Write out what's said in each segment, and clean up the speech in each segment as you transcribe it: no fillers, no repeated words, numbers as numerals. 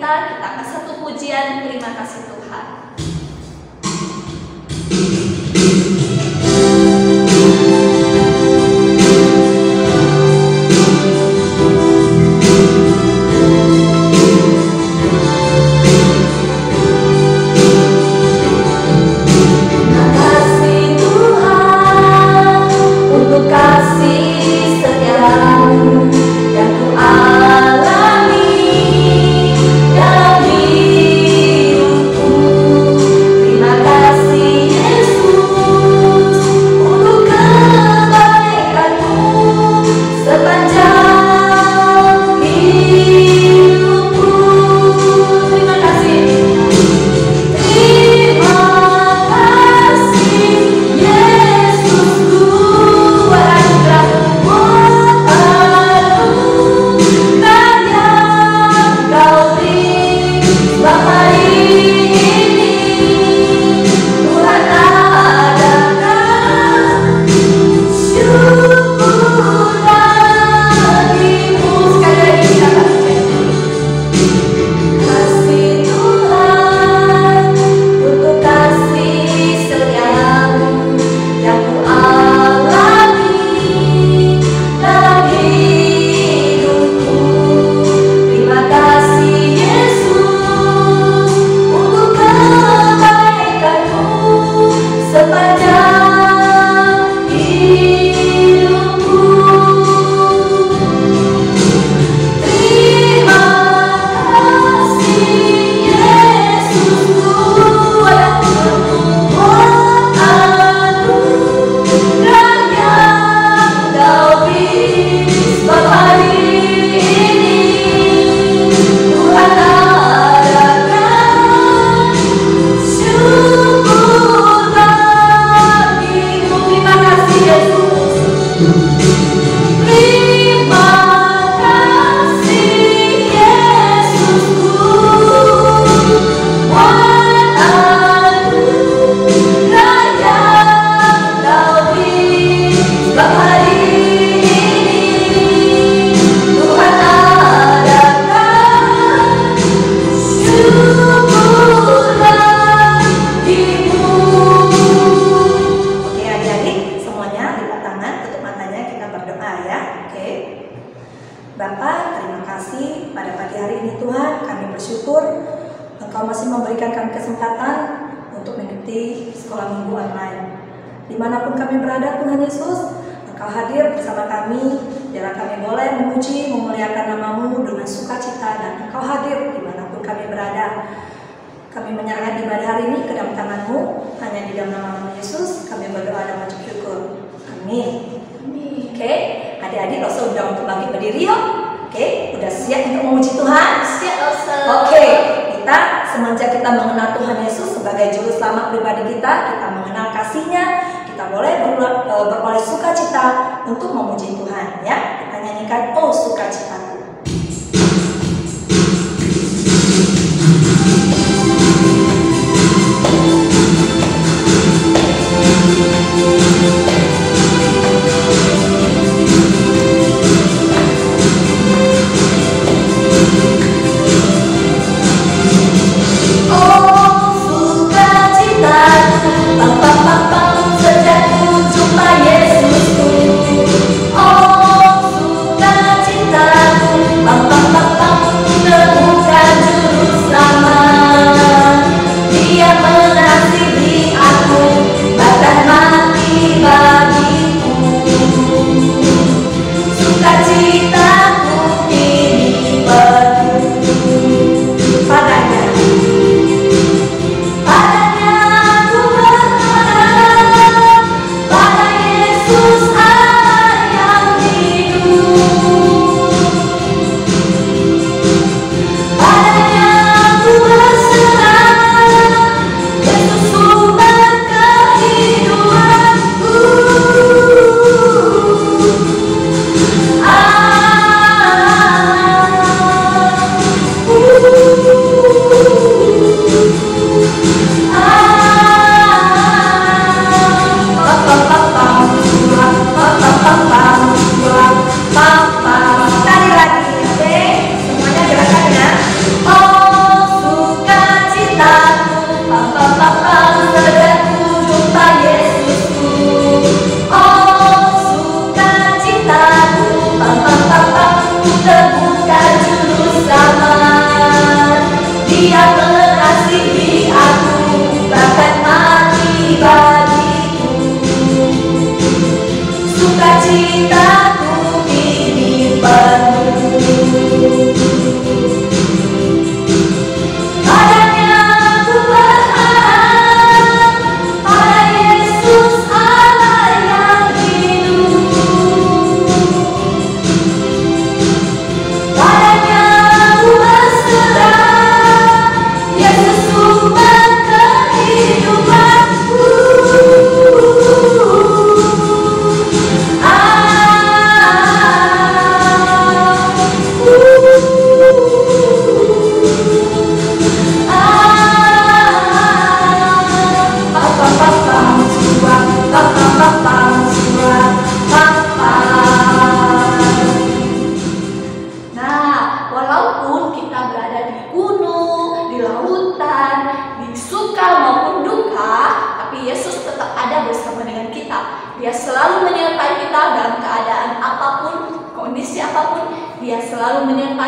kita akan satu pujian terima kasih Tuhan. Dimanapun kami berada, Tuhan Yesus, Engkau hadir bersama kami, biarlah kami boleh memuji, memuliakan nama-Mu dengan sukacita, dan Engkau hadir dimanapun kami berada. Kami menyerahkan ibadah hari ini ke dalam tangan-Mu, hanya di dalam nama Yesus kami berdoa dan mengucap syukur. Amin. Oke, adik-adik Rosa udah untuk bangkit berdiri yuk. Oke, udah siap untuk memuji Tuhan? Siap Rosa. Oke, kita semenjak kita mengenal Tuhan Yesus sebagai juru selamat pribadi kita mengenal kasih-Nya, kita boleh beroleh sukacita untuk memuji Tuhan, ya. Kita nyanyikan Oh Sukacitaku. Sukacitaku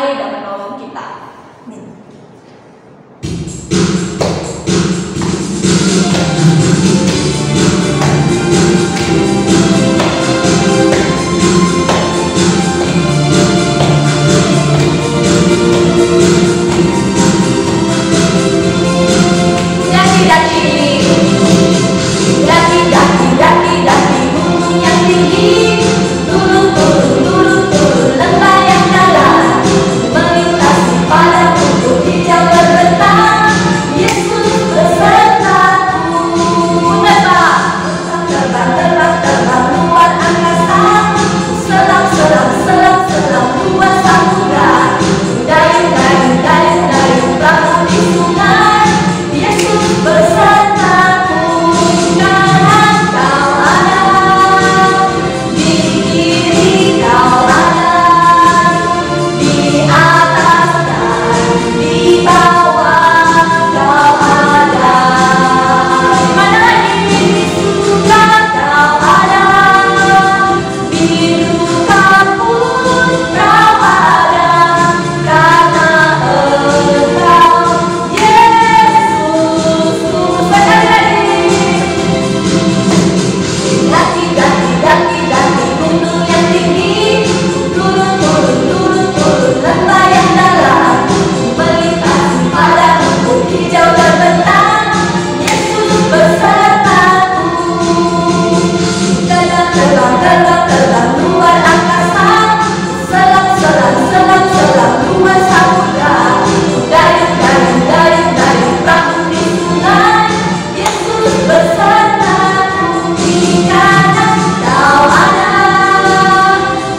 menyertai dan menolong kita. Amin. Daki gunung yang tinggi, turun turun turun turun lembah yang dalam, melintasi padang rumput hijau terbentang. Yesus besertaku. Terbang terbang terbang luar angkasa, selam selam selam selam luar samudra, dayung dayung dayung dayung perahu di sungai. Yesus besertaku. Kanan kau ada, di kiri kau ada, di atas dan di bawah kau ada. Di mana lagi? Di surga kau ada, di duka pun kau ada, karena Engkau Yesusku. Daki gunung yang tinggi, turun turun turun turun lembah yang dalam, melintasi padang rumput hijau terbentang. Yesus besertaku. Terbang terbang terbang terbang luar angkasa, selam selam selam selam luar samudra, dayung dayung dayung dayung perahu di sungai. Yesus besertaku. Di kanan kau ada,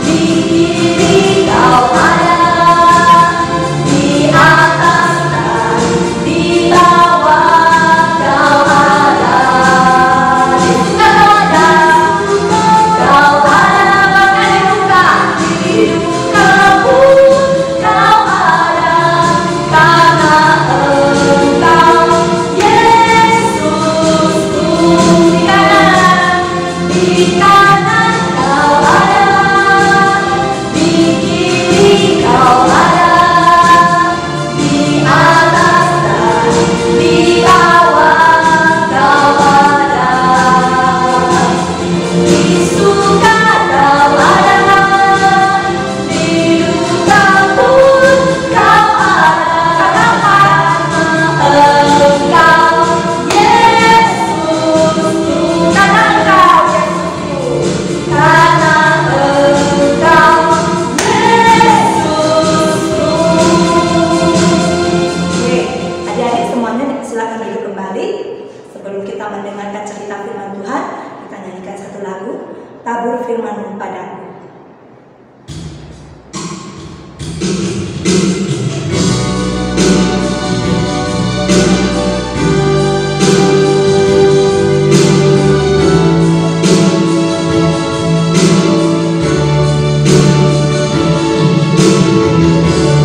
di kiri kau ada, di atas dan di bawah kau ada. Di surga kau ada, bahkan di duka pun kau ada, karena Engkau Yesusku. Di kanan kau ada, di kiri kau ada, di atas dan di bawah kau ada. Di suka kau ada, di duka pun kau ada, karena Engkau Yesusku. Karena Engkau Yesusku, karena Engkau Yesusku. Oke, adik-adik semuanya silakan duduk kembali. Sebelum kita mendengarkan cerita firman Tuhan, kita nyanyikan satu lagu, Tabur Firman-Mu Padaku.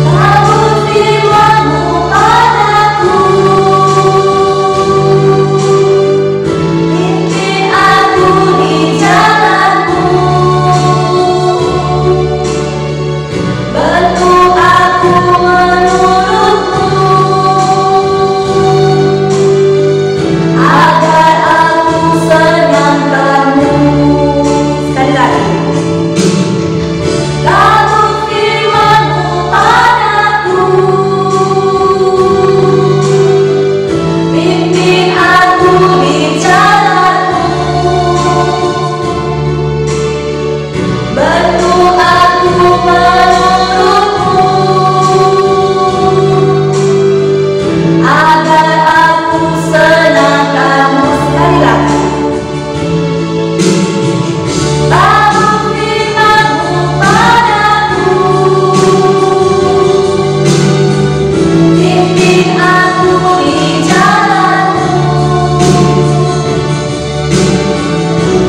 Tabur firman-Mu padaku, pimpin aku di jalan-Mu, bantu aku menurut-Mu, agar aku senangkan-Mu. Sekali lagi. Tabur firman-Mu padaku, pimpin aku di jalan-Mu, bantu aku menurut-Mu, agar aku senangkan-Mu. Sekali lagi. Tabur firman-Mu padaku, pimpin aku di jalan-Mu,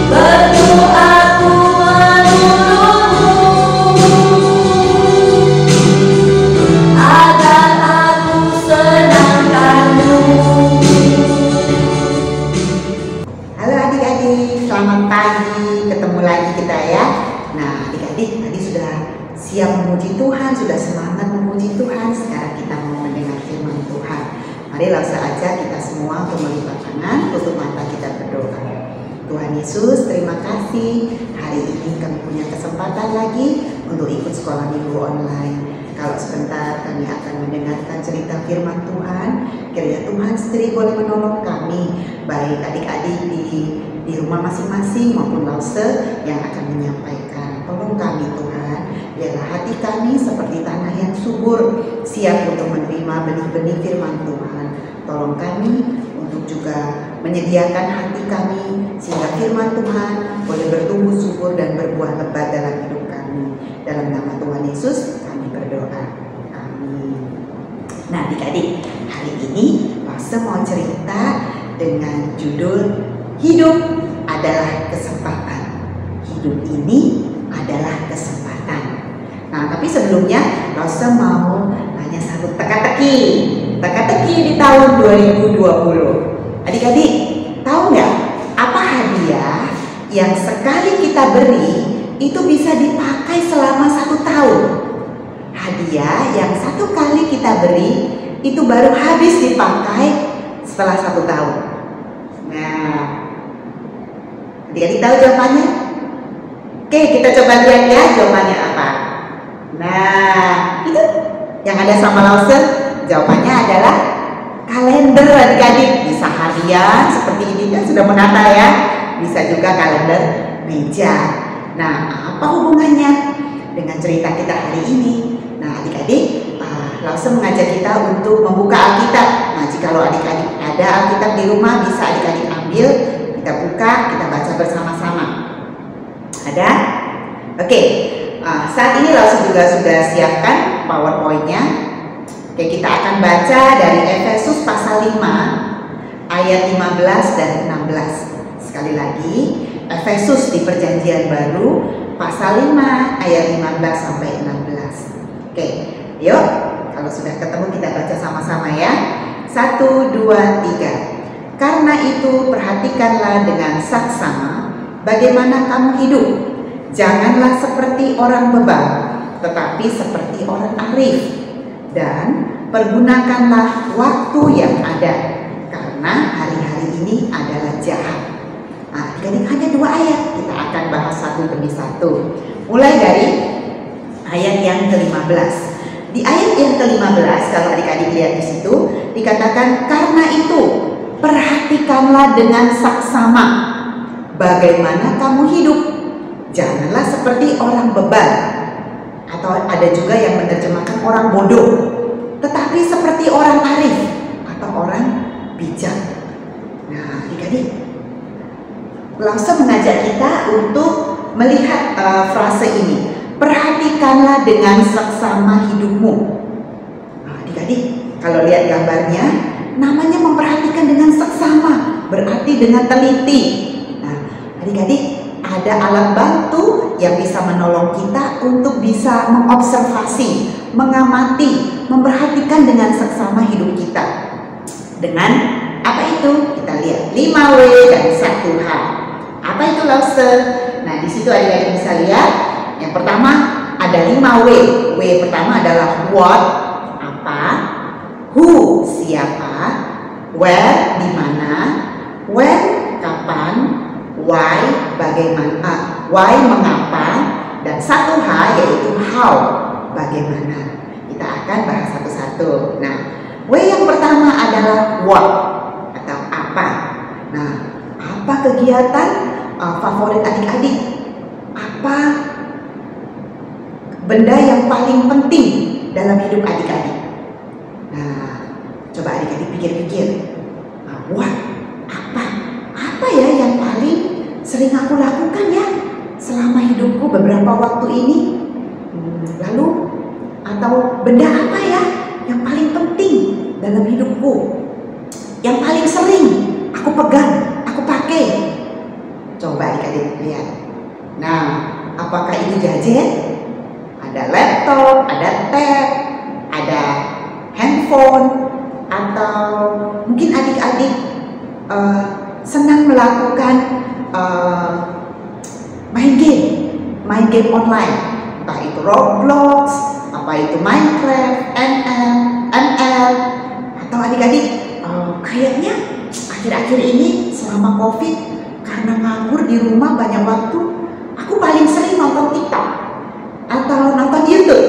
bantu aku menurut-Mu, agar aku senangkan-Mu. Halo adik-adik, selamat pagi, ketemu lagi kita ya. Nah adik-adik tadi sudah siap memuji Tuhan, sudah semangat memuji memuji Tuhan, sekarang kita mau mendengar firman Tuhan. Mari langsung aja kita semua untuk melipat tangan, tutup mata, kita berdoa. Tuhan Yesus, terima kasih. Hari ini kami punya kesempatan lagi untuk ikut sekolah minggu online. Kalau sebentar kami akan mendengarkan cerita firman Tuhan, kiranya Tuhan sendiri boleh menolong kami, baik adik-adik di rumah masing-masing maupun Lause yang akan menyampaikan. Tolong kami Tuhan, biarlah hati kami seperti tanah yang subur, siap untuk menerima benih-benih firman Tuhan. Tolong kami untuk juga menyediakan hati kami sehingga firman Tuhan boleh bertumbuh subur dan berbuah lebat dalam hidup kami. Dalam nama Tuhan Yesus kami berdoa. Amin. Nah adik-adik, hari ini Lause mau cerita dengan judul Hidup adalah Kesempatan. Hidup ini adalah kesempatan. Nah tapi sebelumnya Lause mau nanya satu teka-teki di tahun 2020. Adik-adik, tahu nggak apa hadiah yang sekali kita beri itu bisa dipakai selama 1 tahun? Hadiah yang 1 kali kita beri itu baru habis dipakai setelah 1 tahun. Nah, adik-adik tahu jawabannya? Oke, kita coba lihat ya jawabannya apa. Nah, itu yang ada sama Lause, jawabannya adalah kalender adik-adik. Bisa harian seperti ini kan sudah menata ya. Bisa juga kalender meja. Nah, apa hubungannya dengan cerita kita hari ini? Nah, adik-adik, Lause mengajak kita untuk membuka Alkitab. Nah, jikalau adik-adik ada Alkitab di rumah, bisa adik-adik ambil, kita buka, kita baca bersama-sama. Ada? Oke, saat ini Lause juga sudah siapkan PowerPoint-nya. Oke, kita akan baca dari Efesus pasal 5 ayat 15 dan 16. Sekali lagi, Efesus di Perjanjian Baru pasal 5 ayat 15 sampai 16. Oke, yuk kalau sudah ketemu kita baca sama-sama ya. 1, 2, 3. Karena itu perhatikanlah dengan saksama bagaimana kamu hidup. Janganlah seperti orang bebal, tetapi seperti orang arif. Dan pergunakanlah waktu yang ada, karena hari-hari ini adalah jahat. Nah, adik-adik hanya 2 ayat, kita akan bahas satu demi satu. Mulai dari ayat yang ke-15. Di ayat yang ke-15, kalau adik-adik lihat di situ, dikatakan karena itu perhatikanlah dengan saksama bagaimana kamu hidup. Janganlah seperti orang bebal, atau ada juga yang menerjemahkan orang bodoh, tetapi seperti orang arif atau orang bijak. Nah, adik-adik, Lause mengajak kita untuk melihat frase ini. Perhatikanlah dengan saksama hidupmu. Nah, adik-adik, kalau lihat gambarnya, namanya memperhatikan dengan saksama, berarti dengan teliti. Nah, adik-adik, ada alat bantu yang bisa menolong kita untuk bisa mengobservasi, mengamati, memperhatikan dengan seksama hidup kita. Dengan apa itu? Kita lihat 5W dan 1H. Apa itu Lause? Nah, di situ adik-adik bisa lihat. Yang pertama ada 5W. W pertama adalah what, apa, who, siapa, where, di mana, when, kapan, why, bagaimana, why, mengapa, dan 1H yaitu how, bagaimana. Kita akan bahas satu-satu. Nah, W yang pertama adalah what atau apa. Nah, apa kegiatan favorit adik-adik? Apa benda yang paling penting dalam hidup adik-adik? Nah, coba adik-adik pikir-pikir. What? Apa ya yang paling sering aku lakukan ya selama hidupku beberapa waktu ini? Lalu atau benda apa ya yang paling penting dalam hidupku, yang paling sering aku pegang, aku pakai? Coba adik-adik lihat. Nah, apakah itu gadget? Ada laptop, ada tab, ada handphone, atau mungkin adik-adik senang melakukan main game online, entah itu Roblox, apa itu Minecraft, ML, atau adik-adik kayaknya akhir-akhir ini selama COVID karena nganggur di rumah banyak waktu, aku paling sering nonton TikTok atau nonton YouTube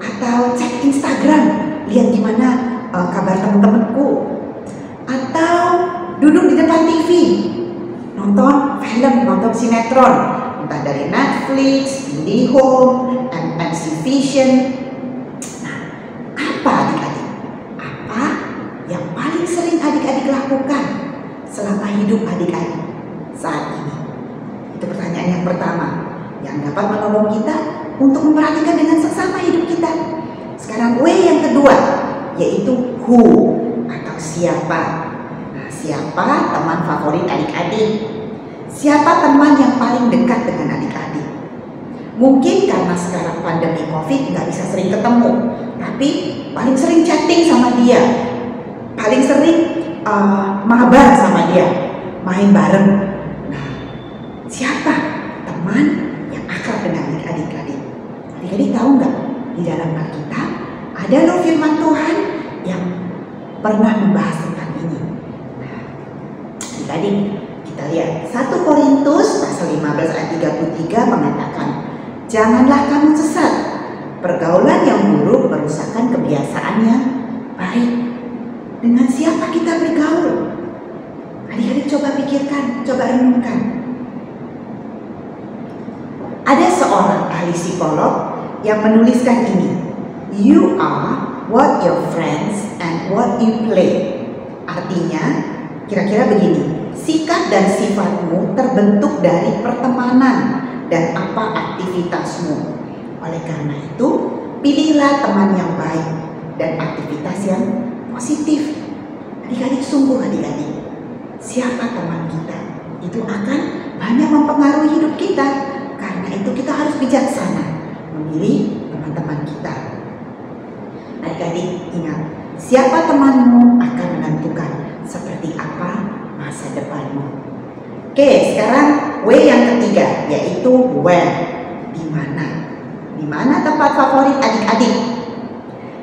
atau cek Instagram, lihat gimana kabar teman-temanku, atau duduk di depan TV nonton film, nonton sinetron, entah dari Netflix, IndiHome, MNC Vision. Nah, apa adik-adik? Apa yang paling sering adik-adik lakukan selama hidup adik-adik saat ini? Itu pertanyaan yang pertama yang dapat menolong kita untuk memperhatikan dengan seksama hidup kita. Sekarang W yang kedua, yaitu who atau siapa. Nah, siapa teman favorit adik-adik? Siapa teman yang paling dekat dengan adik-adik? Mungkin karena sekarang pandemi COVID nggak bisa sering ketemu, tapi paling sering chatting sama dia, paling sering mabar sama dia, main bareng. Nah, siapa teman yang akrab dengan adik-adik? Adik-adik tahu nggak? Di dalam Alkitab ada loh firman Tuhan yang pernah membahas tentang ini. Nah, adik-adik, kita lihat 1 Korintus pasal 15 ayat 33 mengatakan, janganlah kamu sesat. Pergaulan yang buruk merusakkan kebiasaan yang baik. Dengan siapa kita bergaul? Adik-adik coba pikirkan, coba renungkan. Ada seorang ahli psikolog yang menuliskan ini, you are what your friends and what you play. Artinya, kira-kira begini, sikap dan sifatmu terbentuk dari pertemanan dan apa aktivitasmu. Oleh karena itu, pilihlah teman yang baik dan aktivitas yang positif. Adik-adik, sungguh adik-adik, siapa teman kita itu akan banyak mempengaruhi hidup kita. Karena itu kita harus bijaksana memilih teman-teman kita. Adik-adik ingat, siapa temanmu akan menentukan seperti apa masa depanmu. Oke, sekarang W yang ketiga, yaitu when. Di mana? Di mana tempat favorit adik-adik?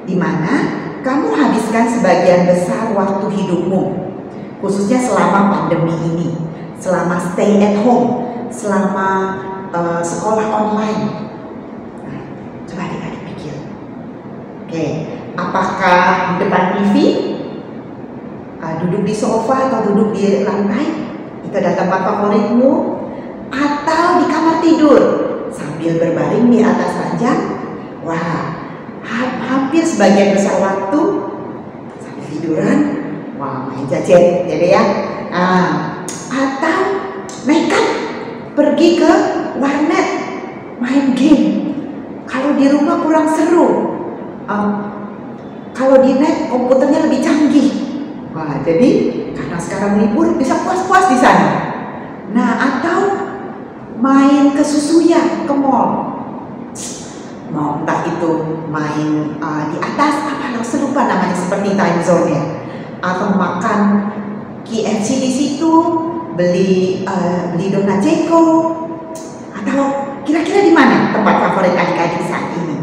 Di mana kamu habiskan sebagian besar waktu hidupmu, khususnya selama pandemi ini, selama stay at home, selama sekolah online. Nah, coba adik-adik pikir. Oke, apakah di depan TV, duduk di sofa atau duduk di lantai? Itu adalah tempat favoritmu, atau di kamar tidur sambil berbaring di atas ranjang? Wah, hampir sebagian besar waktu sambil tiduran, wah main gadget, jadi ya. Atau nekat pergi ke warnet main game. Kalau di rumah kurang seru, kalau di net komputernya lebih canggih. Wah, jadi karena sekarang libur bisa puas-puas di sana. Nah, atau main ke Susuya, ke mall. Mau entah itu main di atas apa serupa namanya seperti time zone ya, atau makan KFC di situ, beli donat Ceko, atau kira-kira di mana tempat favorit adik-adik saat ini?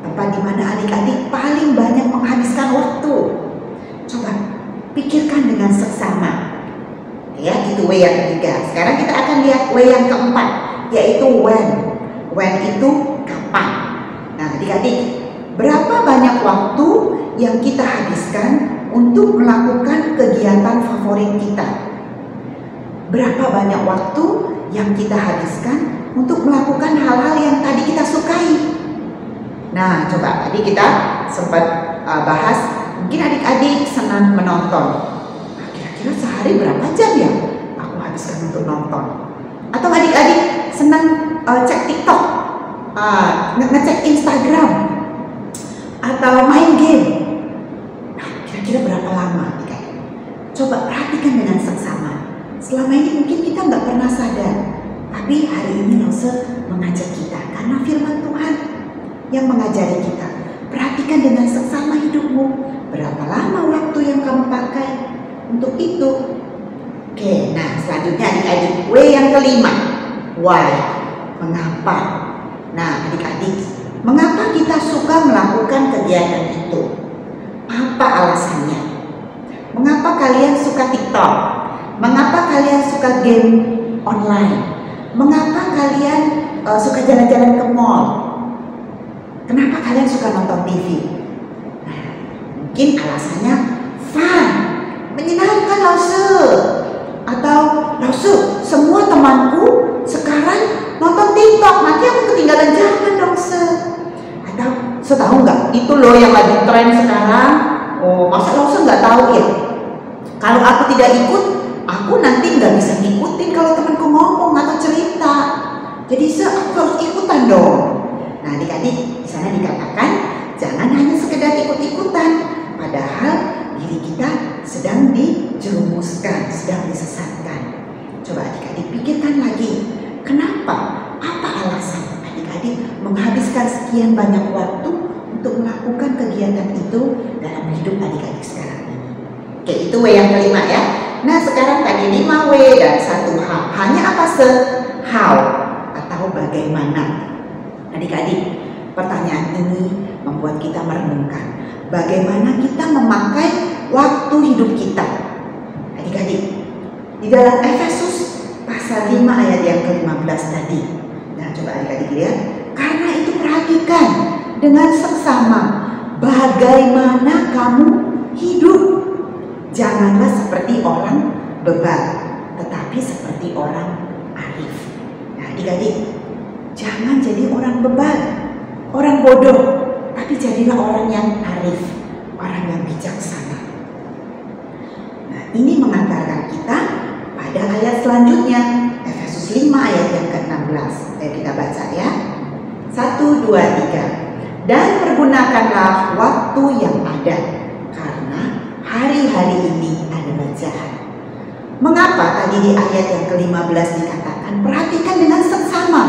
Tempat di mana adik-adik paling banyak menghabiskan waktu? Coba pikirkan dengan seksama. Ya, itu W yang ketiga. Sekarang kita akan lihat W yang keempat, yaitu when. When itu kapan? Nah, adik-adik, berapa banyak waktu yang kita habiskan untuk melakukan kegiatan favorit kita? Berapa banyak waktu yang kita habiskan untuk melakukan hal-hal yang tadi kita sukai? Nah, coba tadi kita sempat bahas, mungkin adik-adik senang menonton. Nah, kira-kira sehari berapa jam ya aku habiskan untuk nonton? Atau adik-adik senang cek TikTok, ngecek Instagram, atau main game? Nah, kira-kira berapa lama adik-adik? Coba perhatikan dengan seksama. Selama ini mungkin kita nggak pernah sadar, tapi hari ini Lause mengajak kita karena firman Tuhan yang mengajari kita. Perhatikan dengan seksama hidupmu. Berapa lama waktu yang kamu pakai untuk itu? Oke, nah selanjutnya adik-adik, W yang kelima, why, mengapa. Nah adik-adik, Mengapa kita suka melakukan kegiatan itu? Apa alasannya? Mengapa kalian suka TikTok? Mengapa kalian suka game online? Mengapa kalian suka jalan-jalan ke mall? Kenapa kalian suka nonton TV? Nah, mungkin alasannya fun, menyenangkan Lause. Atau Lause, semua temanku sekarang nonton TikTok, nanti aku ketinggalan zaman dong se. Atau setahu nggak itu loh yang lagi tren sekarang. Oh, masa Lause nggak tahu ya? Kalau aku tidak ikut, aku nanti nggak bisa ngikutin kalau temanku ngomong atau cerita. Jadi aku harus ikutan dong. Nah, adik-adik di sana dikatakan jangan hanya sekedar ikut-ikutan, padahal diri kita sedang dijerumuskan, sedang disesatkan. Coba adik-adik pikirkan lagi, kenapa? Apa alasan adik-adik menghabiskan sekian banyak waktu untuk melakukan kegiatan itu dalam hidup adik-adik sekarang ini? Oke, itu W yang kelima ya. Nah, sekarang tadi 5 W dan 1 H. Hanya apa se? How atau bagaimana? Adik-adik, pertanyaan ini membuat kita merenungkan bagaimana kita memakai waktu hidup kita. Adik-adik, di dalam Efesus pasal 5 ayat yang ke-15 tadi. Nah, coba adik-adik lihat. Karena itu perhatikan dengan seksama bagaimana kamu hidup. Janganlah seperti orang bebal, tetapi seperti orang arif. Nah, adik-adik, jangan jadi orang bebal, orang bodoh, tapi jadilah orang yang arif, orang yang bijaksana. Nah, ini mengantarkan kita pada ayat selanjutnya, Efesus 5 ayat yang ke-16. Kita baca ya. 1, 2, 3. Dan pergunakanlah waktu yang ada, karena hari-hari ini adalah jahat. Mengapa tadi di ayat yang ke-15 dikatakan perhatikan dengan seksama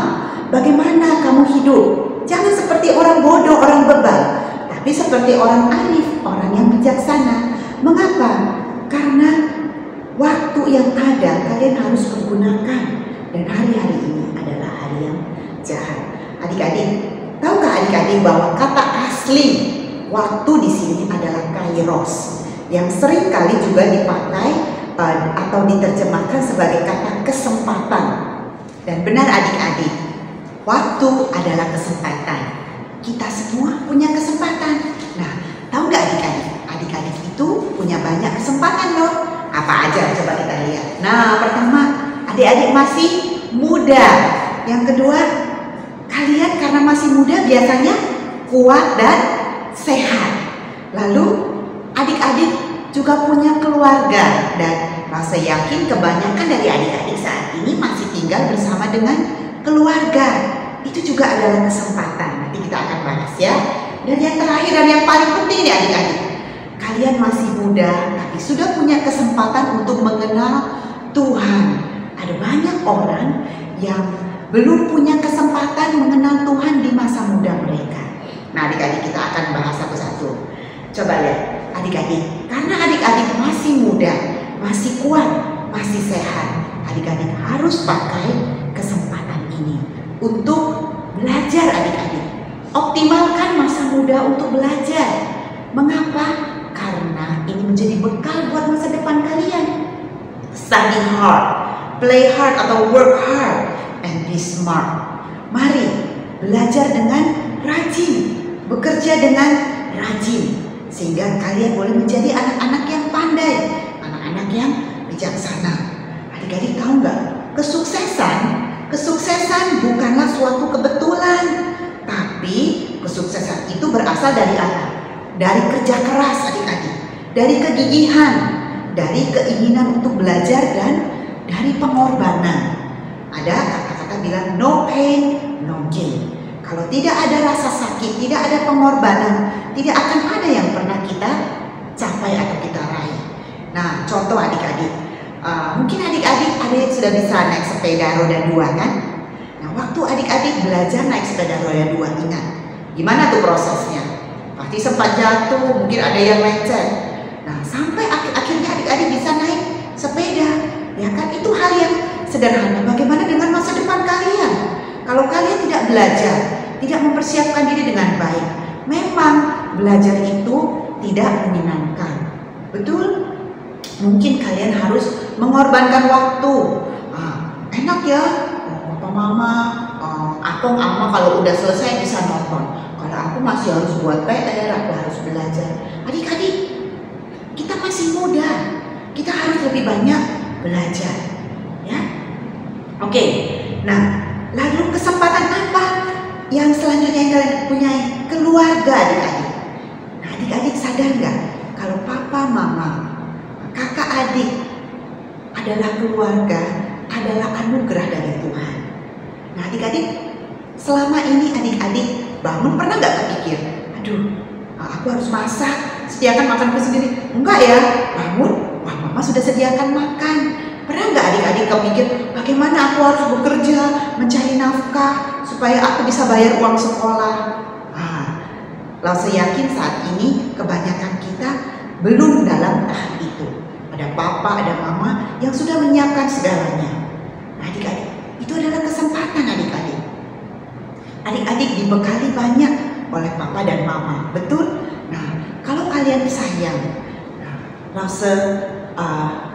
bagaimana kamu hidup. Jangan seperti orang bodoh, orang bebal, tapi seperti orang arif, orang yang bijaksana. Mengapa? Karena waktu yang ada kalian harus pergunakan, dan hari-hari ini adalah hari yang jahat. Adik-adik, tahukah adik-adik bahwa kata asli waktu di sini adalah kairos, yang sering kali juga dipakai atau diterjemahkan sebagai kata kesempatan. Dan benar adik-adik, waktu adalah kesempatan. Kita semua punya kesempatan. Nah, tahu nggak adik-adik? Adik-adik itu punya banyak kesempatan loh. Apa aja? Coba kita lihat. Nah, pertama, adik-adik masih muda. Yang kedua, kalian karena masih muda biasanya kuat dan sehat. Lalu, adik-adik juga punya keluarga, dan rasa yakin kebanyakan dari adik-adik saat ini masih tinggal bersama dengan keluarga. Itu juga adalah kesempatan. Nanti kita akan bahas ya. Dan yang terakhir dan yang paling penting nih adik-adik, kalian masih muda tapi sudah punya kesempatan untuk mengenal Tuhan. Ada banyak orang yang belum punya kesempatan mengenal Tuhan di masa muda mereka. Nah, adik-adik kita akan bahas satu-satu. Coba lihat adik-adik, karena adik-adik masih muda, masih kuat, masih sehat, adik-adik harus pakai kesempatan ini untuk belajar adik-adik. Optimalkan masa muda untuk belajar. Mengapa? Karena ini menjadi bekal buat masa depan kalian. Study hard, play hard atau work hard, and be smart. Mari belajar dengan rajin, bekerja dengan rajin, sehingga kalian boleh menjadi anak-anak yang pandai, anak-anak yang bijaksana. Adik-adik tahu nggak? Kesuksesan bukanlah suatu kebetulan, tapi kesuksesan itu berasal dari apa? Dari kerja keras adik-adik, dari kegigihan, dari keinginan untuk belajar, dan dari pengorbanan. Ada kata-kata bilang no pain, no gain. Kalau tidak ada rasa sakit, tidak ada pengorbanan, tidak akan ada yang pernah kita capai atau kita raih. Nah, contoh adik-adik, mungkin adik-adik ada yang sudah bisa naik sepeda roda 2 kan? Nah, waktu adik-adik belajar naik sepeda roda 2, ingat gimana tuh prosesnya? Pasti sempat jatuh, mungkin ada yang lecet. Nah, sampai akhirnya adik-adik bisa naik sepeda, ya kan? Itu hal yang sederhana. Bagaimana dengan masa depan kalian? Kalau kalian tidak belajar, tidak mempersiapkan diri dengan baik. Memang belajar itu tidak menyenangkan. Betul? Mungkin kalian harus mengorbankan waktu. Enak ya, papa mama, aku ama kalau udah selesai bisa nonton. Kalau aku masih harus buat PR, aku harus belajar. Adik-adik, kita masih muda, kita harus lebih banyak belajar, ya. Oke, nah lalu kesempatan apa yang selanjutnya yang kalian punya? Keluarga, adik-adik. Nah, adik-adik sadar nggak kalau papa, mama, kakak, adik adalah keluarga, adalah anugerah dari Tuhan. Nah, adik-adik, selama ini adik-adik bangun pernah nggak kepikir, aduh, aku harus masak, sediakan makanku sendiri? Enggak ya, bangun, wah mama sudah sediakan makan. Pernah nggak adik-adik kepikir, bagaimana aku harus bekerja, mencari nafkah, supaya aku bisa bayar uang sekolah? Lause yakin saat ini kebanyakan kita belum dalam tahap itu. Ada papa, ada mama yang sudah menyiapkan segalanya. Nah, adik-adik, itu adalah kesempatan adik-adik. Adik-adik dibekali banyak oleh papa dan mama, betul? Nah, kalau kalian sayang, Lause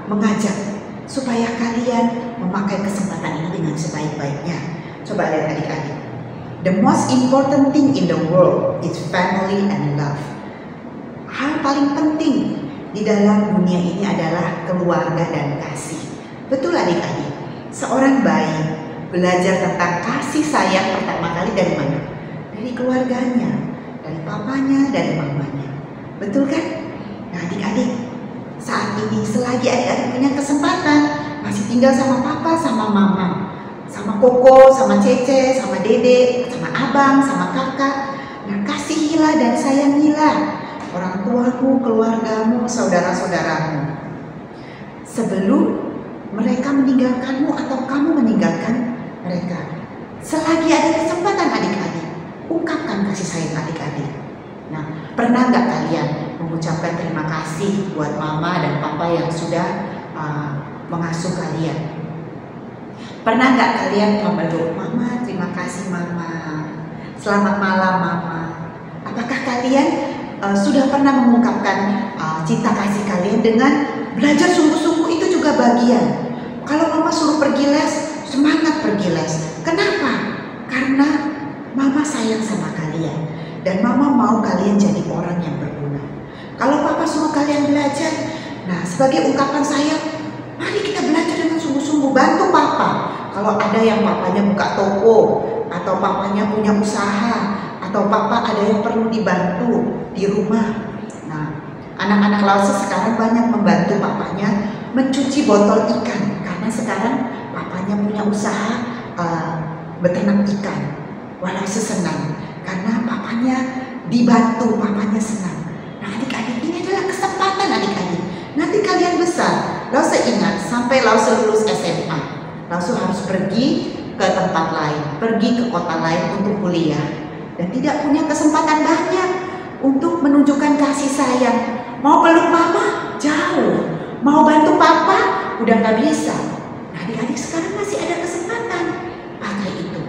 mengajak supaya kalian memakai kesempatan ini dengan sebaik-baiknya. Coba lihat adik-adik. The most important thing in the world is family and love. Hal paling penting di dalam dunia ini adalah keluarga dan kasih. Betul adik-adik? Seorang bayi belajar tentang kasih sayang pertama kali dari mana? Dari keluarganya, dari papanya, dari mamanya. Betul kan? Nah, adik-adik, saat ini selagi adik-adik punya kesempatan, masih tinggal sama papa, sama mama, sama koko, sama cece, sama dede, sama abang, sama kakak. Nah, kasihilah dan sayangilah orang tuamu, keluargamu, saudara-saudaramu sebelum mereka meninggalkanmu atau kamu meninggalkan mereka. Selagi ada kesempatan adik-adik, ungkapkan kasih sayang adik-adik. Nah, pernah nggak kalian mengucapkan terima kasih buat mama dan papa yang sudah mengasuh kalian? Pernah nggak kalian memeluk mama, terima kasih mama, selamat malam mama? Apakah kalian sudah pernah mengungkapkan cinta kasih kalian dengan belajar sungguh-sungguh? Itu juga bagian. Kalau mama suruh pergi les, semangat pergi les. Kenapa? Karena mama sayang sama kalian dan mama mau kalian jadi orang yang berguna. Kalau papa suruh kalian belajar, nah sebagai ungkapan sayang, mari kita belajar dengan sungguh-sungguh, bantu papa. Kalau ada yang papanya buka toko, atau papanya punya usaha, atau papa ada yang perlu dibantu di rumah. Nah, anak-anak Lause sekarang banyak membantu papanya mencuci botol ikan, karena sekarang papanya punya usaha beternak ikan. Wah, Lause senang karena papanya dibantu, papanya senang. Nah, adik-adik, ini adalah kesempatan adik-adik. Nanti kalian besar, Lause ingat sampai Lause lulus SMA, Lause harus pergi ke tempat lain, pergi ke kota lain untuk kuliah, dan tidak punya kesempatan banyak untuk menunjukkan kasih sayang. Mau peluk mama jauh, mau bantu papa udah nggak bisa. Nah, adik-adik sekarang masih ada kesempatan, pakai itu.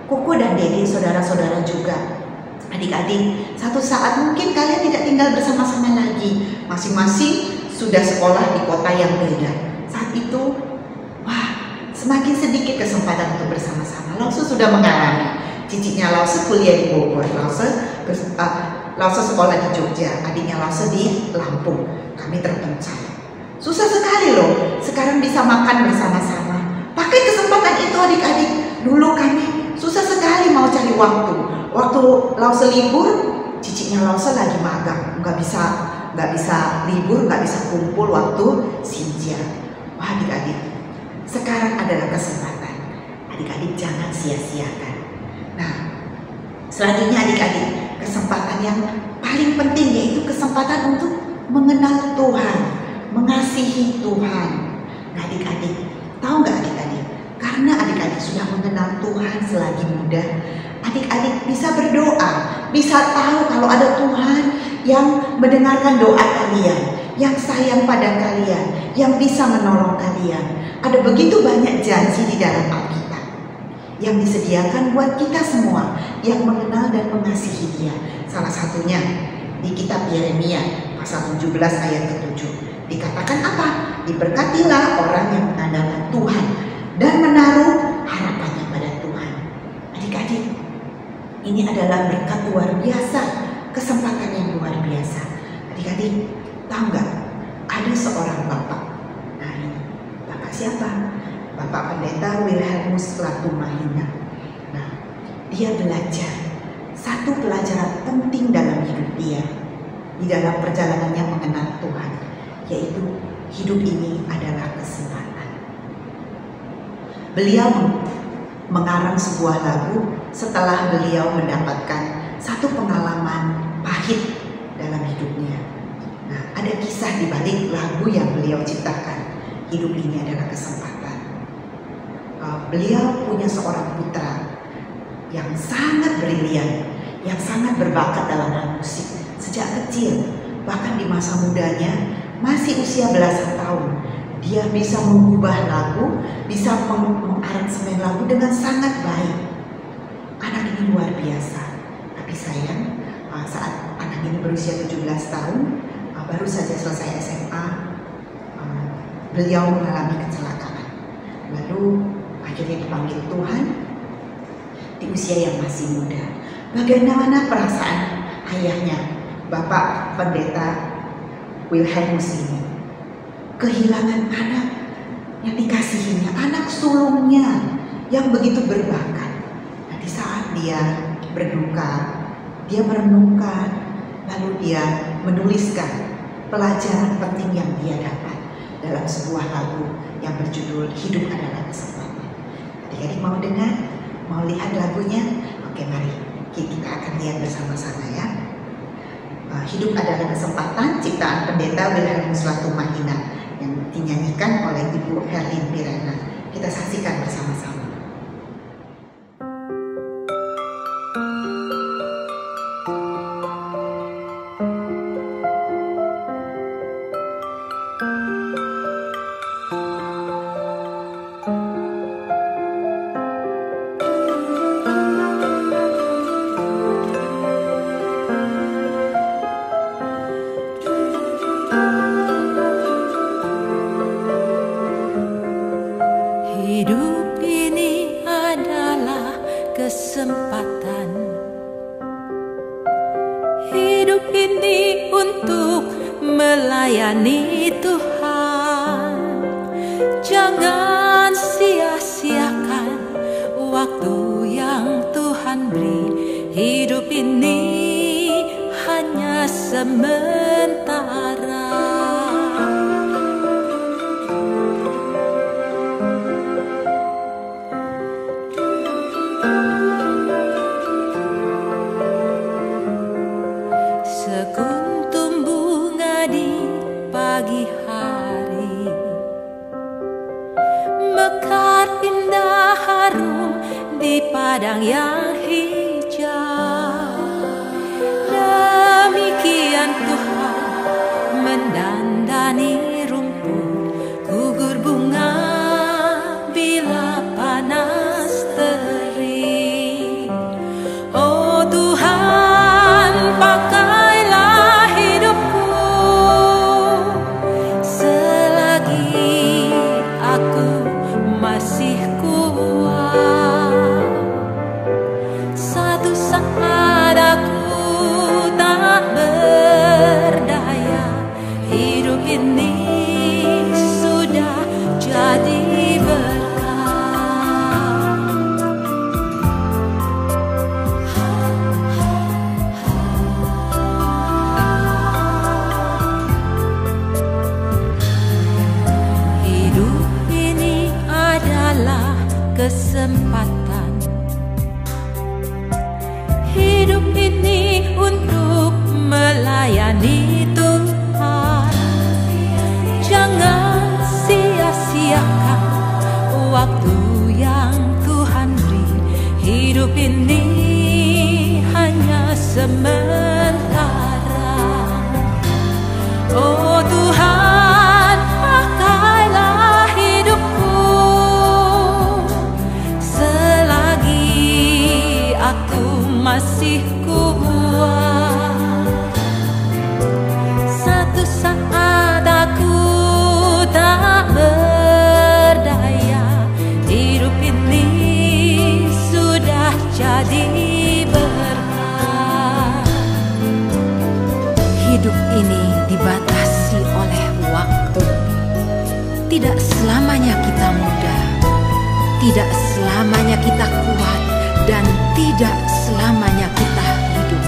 Koko dan dede, saudara-saudara juga. Adik-adik, satu saat mungkin kalian tidak tinggal bersama-sama lagi, masing-masing sudah sekolah di kota yang beda. Saat itu, wah, semakin sedikit kesempatan untuk bersama-sama. Lause sudah mengalami. Cicitnya Lause kuliah di Bogor, Lause sekolah di Jogja, adiknya Lause di Lampung. Kami terpencil. Susah sekali loh sekarang bisa makan bersama-sama. Pakai kesempatan itu adik-adik. Dulu kami susah sekali mau cari waktu. Waktu Lause libur, cicitnya Lause lagi magang, nggak bisa libur, nggak bisa kumpul waktu sinja. Wah, adik-adik, sekarang adalah kesempatan. Adik-adik jangan sia-siakan. Nah, selanjutnya adik-adik, kesempatan yang paling penting yaitu kesempatan untuk mengenal Tuhan, mengasihi Tuhan. Nah, adik-adik, tahu nggak adik-adik? Karena adik-adik sudah mengenal Tuhan selagi muda, adik-adik bisa berdoa, bisa tahu kalau ada Tuhan yang mendengarkan doa kalian, yang sayang pada kalian, yang bisa menolong kalian. Ada begitu banyak janji di dalam Alkitab. yang disediakan buat kita semua yang mengenal dan mengasihi Dia. Salah satunya di kitab Yeremia pasal 17 ayat ke-7. Dikatakan apa? Diberkatilah orang yang mengandalkan Tuhan dan menaruh harapannya pada Tuhan. Adik-adik, ini adalah berkat luar biasa, kesempatan yang luar biasa. Adik-adik, tahu nggak? Ada seorang bapak. Nah, ini bapak siapa? Bapak Pendeta Wilhelmus Latumahina. Nah, dia belajar satu pelajaran penting dalam hidup dia, di dalam perjalanannya mengenal Tuhan, yaitu hidup ini adalah kesempatan. Beliau mengarang sebuah lagu setelah beliau mendapatkan satu pengalaman pahit dalam hidupnya. Nah, ada kisah di balik lagu yang beliau ciptakan. Hidup ini adalah kesempatan. Beliau punya seorang putra yang sangat brilian, yang sangat berbakat dalam hal musik sejak kecil. Bahkan di masa mudanya, masih usia belasan tahun, dia bisa mengubah lagu, bisa mengaransemen lagu dengan sangat baik. Anak ini luar biasa. Tapi sayang, saat anak ini berusia 17 tahun, baru saja selesai SMA, beliau mengalami kecelakaan. Lalu akhirnya dipanggil Tuhan di usia yang masih muda. Bagaimana perasaan ayahnya, Bapak Pendeta Wilhelmus ini? Kehilangan anak yang dikasihinya, anak sulungnya yang begitu berbakat. Nah, di saat dia berduka, dia merenungkan, lalu dia menuliskan pelajaran penting yang dia dapat dalam sebuah lagu yang berjudul Hidup Adalah Kesempatan. Adik-adik mau dengar? Mau lihat lagunya? Oke, mari kita akan lihat bersama-sama ya. Hidup Adalah Kesempatan, ciptaan Pendeta Wilhelmus Latumahina yang dinyanyikan oleh Ibu Herlin Pirena. Kita saksikan bersama-sama. Hidup ini adalah kesempatan. Hidup ini untuk melayani Tuhan. Jangan sia-siakan waktu yang Tuhan beri. Hidup ini hanya sementara. Sekuntum bunga di pagi hari, mekar indah harum di padang yang hijau. Demikian Tuhan mendandani rumput, gugur bunga bila panas terik. Oh Tuhan, pakai masih kuat. Satu saat aku tak berdaya, hidup ini sudah jadi berkat. Hidup ini adalah kesempatan. Hidup ini untuk melayani Tuhan. Jangan sia-siakan waktu yang Tuhan beri. Hidup ini hanya sementara. Oh Tuhan, pakailah hidupku selagi jadi berkah. Hidup ini dibatasi oleh waktu. Tidak selamanya kita muda, tidak selamanya kita kuat, dan tidak selamanya kita hidup.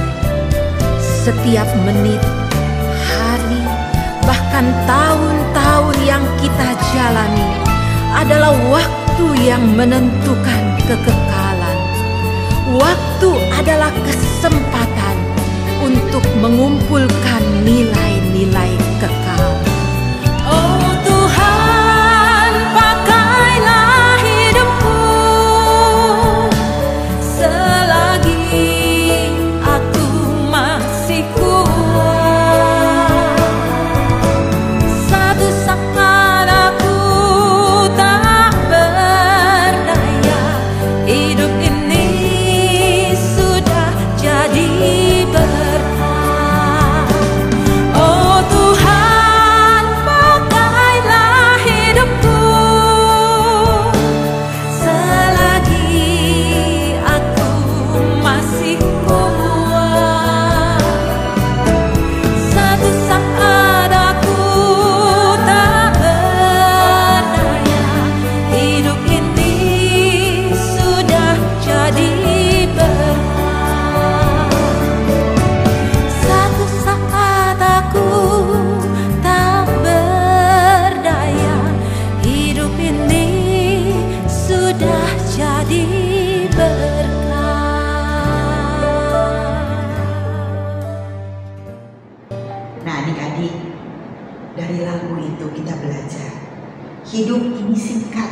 Setiap menit, hari, bahkan tahun-tahun yang kita jalani adalah waktu yang menentukan kekekalan. Waktu adalah kesempatan untuk mengumpulkan nilai-nilai kekal. Oh Tuhan, pakailah hidupku selagi aku masih kuat. Satu saat aku tak berdaya, hidup ini sudah jadi berkah. Oh Tuhan, pakailah hidupku selagi aku masih kuat. Satu saat aku tak berdaya, hidup ini sudah jadi berkah. Satu saat aku tak berdaya, hidup ini sudah jadi berkah. Nah adik-adik, dari lagu itu kita belajar hidup ini singkat.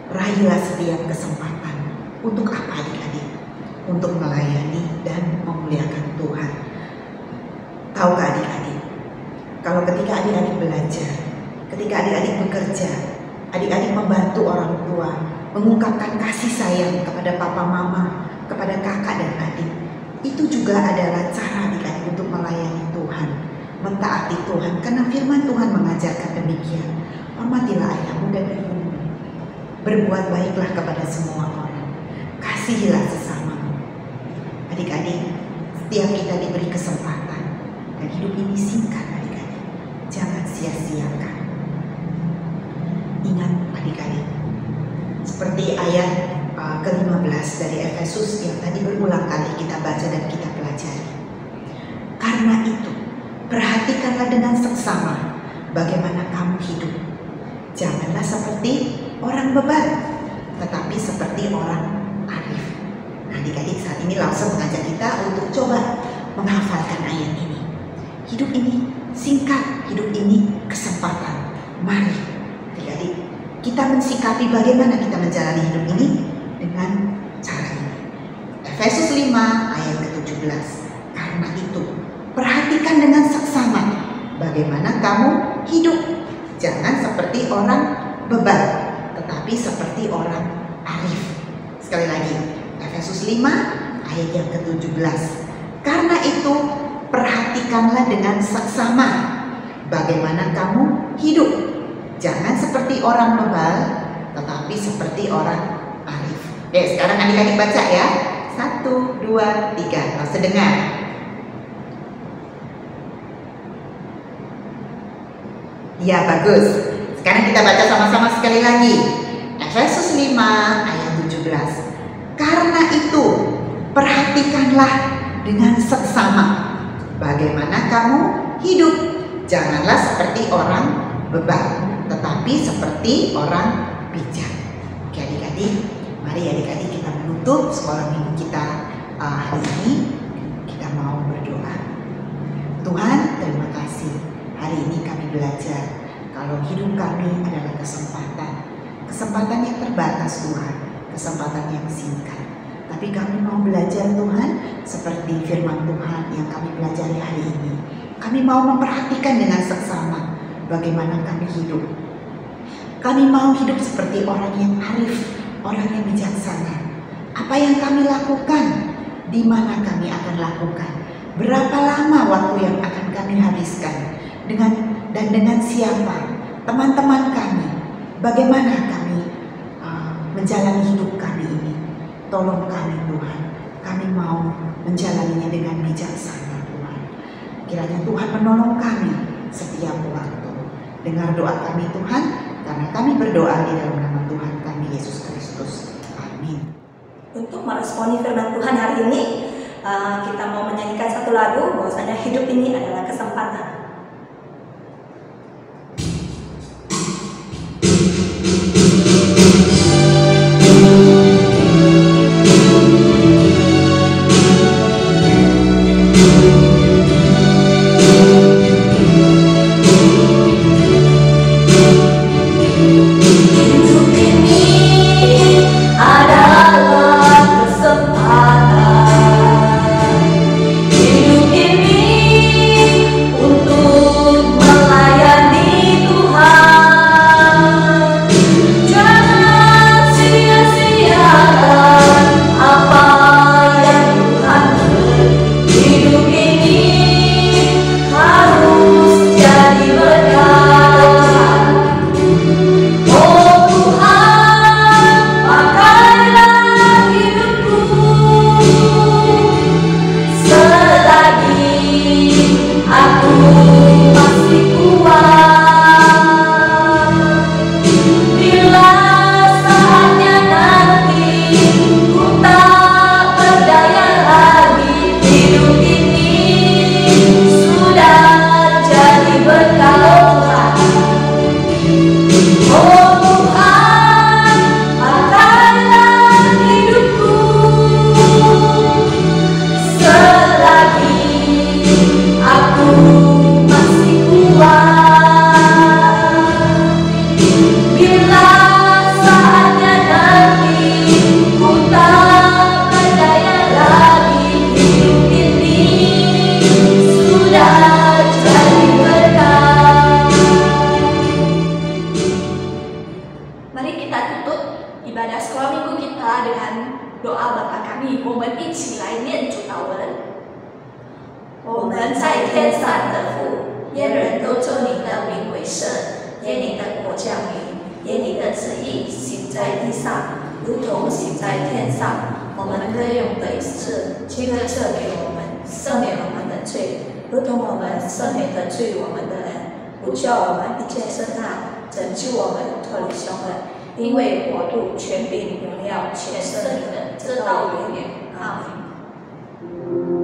Raihlah setiap kesempatan. Untuk apa adik-adik? Untuk melayani dan memuliakan Tuhan. Tahukah adik-adik, kalau ketika adik-adik belajar, ketika adik-adik bekerja, adik-adik membantu orang tua, mengungkapkan kasih sayang kepada papa mama, kepada kakak dan adik, itu juga adalah cara adik-adik untuk melayani Tuhan, mentaati Tuhan, karena firman Tuhan mengajarkan demikian. Hormatilah ayahmu dan ibumu, berbuat baiklah kepada semua orang, kasihilah sesamamu. Adik-adik, setiap kita diberi kesempatan, dan hidup ini singkat adik-adik, jangan sia-siakan. Ingat adik-adik, seperti ayat ke-15 dari Efesus yang tadi berulang kali kita baca dan kita pelajari. Karena itu, perhatikanlah dengan seksama bagaimana kamu hidup. Janganlah seperti orang bebal, tetapi seperti orang arif. Nah, adik-adik, saat ini langsung mengajak kita untuk coba menghafalkan ayat ini. Hidup ini singkat, hidup ini kesempatan. Mari adik-adik, kita mensikapi bagaimana kita menjalani hidup ini dengan cara ini. Efesus 5 ayat ke-17. Karena itu, perhatikan dengan seksama bagaimana kamu hidup. Jangan seperti orang bebal, tetapi seperti orang arif. Sekali lagi, Efesus 5 ayat yang ke-17. Karena itu, perhatikanlah dengan seksama bagaimana kamu hidup. Jangan seperti orang bebal, tetapi seperti orang arif. Oke, sekarang adik-adik baca ya. 1, 2, 3. Langsung dengar. Ya, bagus. Sekarang kita baca sama-sama sekali lagi. Efesus 5 ayat 17. Karena itu, perhatikanlah dengan seksama bagaimana kamu hidup. Janganlah seperti orang bebal, tetapi seperti orang bijak. Oke adik-adik, mari adik-adik kita menutup sekolah minggu kita hari ini. Kita mau berdoa. Tuhan, terima kasih. Hari ini kami belajar kalau hidup kami adalah kesempatan yang terbatas Tuhan, kesempatan yang singkat. Tapi kami mau belajar Tuhan seperti firman Tuhan yang kami pelajari hari ini. Kami mau memperhatikan dengan seksama bagaimana kami hidup. Kami mau hidup seperti orang yang arif, orang yang bijaksana. Apa yang kami lakukan, di mana kami akan lakukan, berapa lama waktu yang akan kami habiskan, dengan siapa, teman-teman kami, bagaimana kami menjalani hidup kami ini. Tolong kami Tuhan, kami mau menjalaninya dengan bijaksana Tuhan. Kiranya Tuhan menolong kami setiap waktu. Dengar doa kami Tuhan, karena kami berdoa di dalam nama Tuhan kami Yesus Kristus. Amin. Untuk meresponi firman Tuhan hari ini, kita mau menyanyikan satu lagu, bahwasanya hidup ini adalah kesempatan.因为国度、权柄、荣耀、全是你的，直到永远。阿门。